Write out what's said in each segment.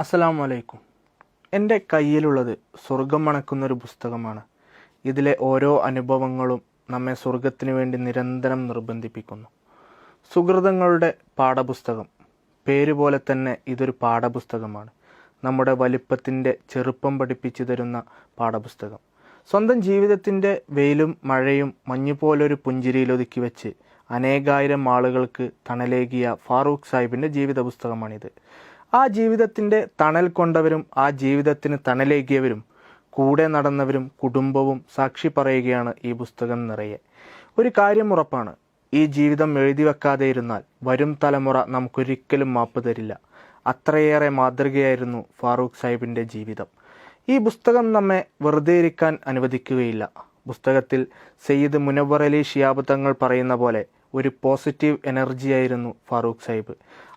അസ്സലാമു അലൈക്കും. എൻ്റെ കയ്യിലുള്ളത് സ്വർഗം മണക്കുന്നൊരു പുസ്തകമാണ്. ഇതിലെ ഓരോ അനുഭവങ്ങളും നമ്മെ സ്വർഗത്തിനു വേണ്ടി നിരന്തരം നിർബന്ധിപ്പിക്കുന്നു. സുഹൃതങ്ങളുടെ പാഠപുസ്തകം. പേര് പോലെ തന്നെ ഇതൊരു പാഠപുസ്തകമാണ്. നമ്മുടെ വലിപ്പത്തിൻ്റെ ചെറുപ്പം പഠിപ്പിച്ചു തരുന്ന പാഠപുസ്തകം. സ്വന്തം ജീവിതത്തിൻ്റെ വെയിലും മഴയും മഞ്ഞുപോലൊരു പുഞ്ചിരിയിലൊതുക്കി വെച്ച് അനേകായിരം ആളുകൾക്ക് തണലേകിയ ഫാറൂഖ് സാഹിബിൻ്റെ ജീവിത പുസ്തകമാണിത്. ആ ജീവിതത്തിൻ്റെ തണൽ കൊണ്ടവരും ആ ജീവിതത്തിന് തണലേകിയവരും കൂടെ നടന്നവരും കുടുംബവും സാക്ഷി പറയുകയാണ് ഈ പുസ്തകം നിറയെ. ഒരു കാര്യം ഉറപ്പാണ്, ഈ ജീവിതം എഴുതി വെക്കാതെ ഇരുന്നാൽ വരും തലമുറ നമുക്കൊരിക്കലും മാപ്പ് തരില്ല. അത്രയേറെ മാതൃകയായിരുന്നു ഫാറൂഖ് സാഹിബിൻ്റെ ജീവിതം. ഈ പുസ്തകം നമ്മെ വെറുതെ ഇരിക്കാൻ അനുവദിക്കുകയില്ല. പുസ്തകത്തിൽ സയ്യിദ് മുനവ്വർ അലി ശിഹാബ് തങ്ങൾ പറയുന്ന പോലെ ഒരു പോസിറ്റീവ് എനർജിയായിരുന്നു ഫാറൂഖ് സാഹിബ്.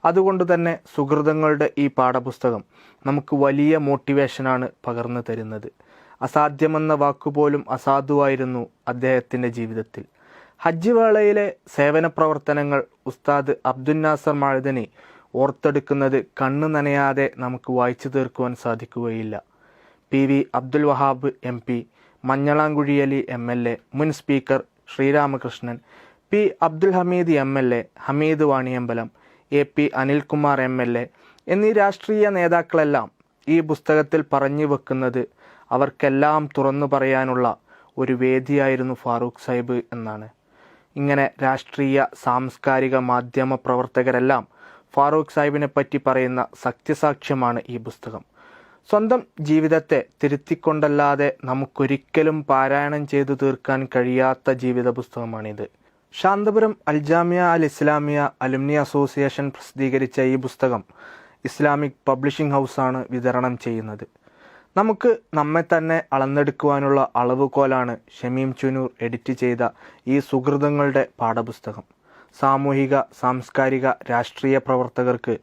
അതുകൊണ്ട് തന്നെ സുഹൃതങ്ങളുടെ ഈ പാഠപുസ്തകം നമുക്ക് വലിയ മോട്ടിവേഷനാണ് പകർന്നു തരുന്നത്. അസാധ്യമെന്ന വാക്കുപോലും അസാധുവായിരുന്നു അദ്ദേഹത്തിൻ്റെ ജീവിതത്തിൽ. ഹജ്ജ് വേളയിലെ സേവന പ്രവർത്തനങ്ങൾ ഉസ്താദ് അബ്ദുൽ നാസർ മഅദനി ഓർത്തെടുക്കുന്നത് കണ്ണു നനയാതെ നമുക്ക് വായിച്ചു തീർക്കുവാൻ സാധിക്കുകയില്ല. P V Abdul Wahab MP, Manjalamkuzhi Ali MLA, മുൻ speaker Sreeramakrishnan, P Abdul Hameed MLA, Hameed Vaniyambalam, AP Anilkumar MLA എന്നീ രാഷ്ട്രീയ നേതാക്കളെല്ലാം ഈ പുസ്തകത്തിൽ പറഞ്ഞു വെക്കുന്നത് അവർക്കെല്ലാം തുറന്നു പറയാനുള്ള ഒരു വേദിയായിരുന്നു ഫാറൂഖ് സാഹിബ് എന്നാണ്. ഇങ്ങനെ രാഷ്ട്രീയ സാംസ്കാരിക മാധ്യമ പ്രവർത്തകരെല്ലാം ഫാറൂഖ് സാഹിബിനെ പറ്റി പറയുന്ന സത്യസാക്ഷ്യമാണ് ഈ പുസ്തകം. സ്വന്തം ജീവിതത്തെ തിരുത്തിക്കൊണ്ടല്ലാതെ നമുക്കൊരിക്കലും പാരായണം ചെയ്തു തീർക്കാൻ കഴിയാത്ത ജീവിത പുസ്തകമാണിത്. ശാന്തപുരം അൽജാമിയ അൽ ഇസ്ലാമിയ അലുമിനി അസോസിയേഷൻ പ്രസിദ്ധീകരിച്ച ഈ പുസ്തകം ഇസ്ലാമിക് പബ്ലിഷിംഗ് ഹൗസാണ് വിതരണം ചെയ്യുന്നത്. നമുക്ക് നമ്മെ തന്നെ അളന്നെടുക്കുവാനുള്ള അളവുകോലാണ് ഷമീം ചുനൂർ എഡിറ്റ് ചെയ്ത ഈ സുഹൃതങ്ങളുടെ പാഠപുസ്തകം. സാമൂഹിക, സാംസ്കാരിക, രാഷ്ട്രീയ പ്രവർത്തകർക്ക്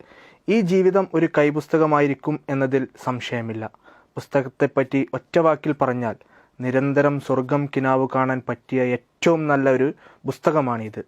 ഈ ജീവിതം ഒരു കൈപുസ്തകമായിരിക്കും എന്നതിൽ സംശയമില്ല. പുസ്തകത്തെപ്പറ്റി ഒറ്റവാക്കിൽ പറഞ്ഞാൽ നിരന്തരം സ്വർഗം കിനാവ് കാണാൻ പറ്റിയ ഏറ്റവും നല്ല ഒരു പുസ്തകമാണിത്.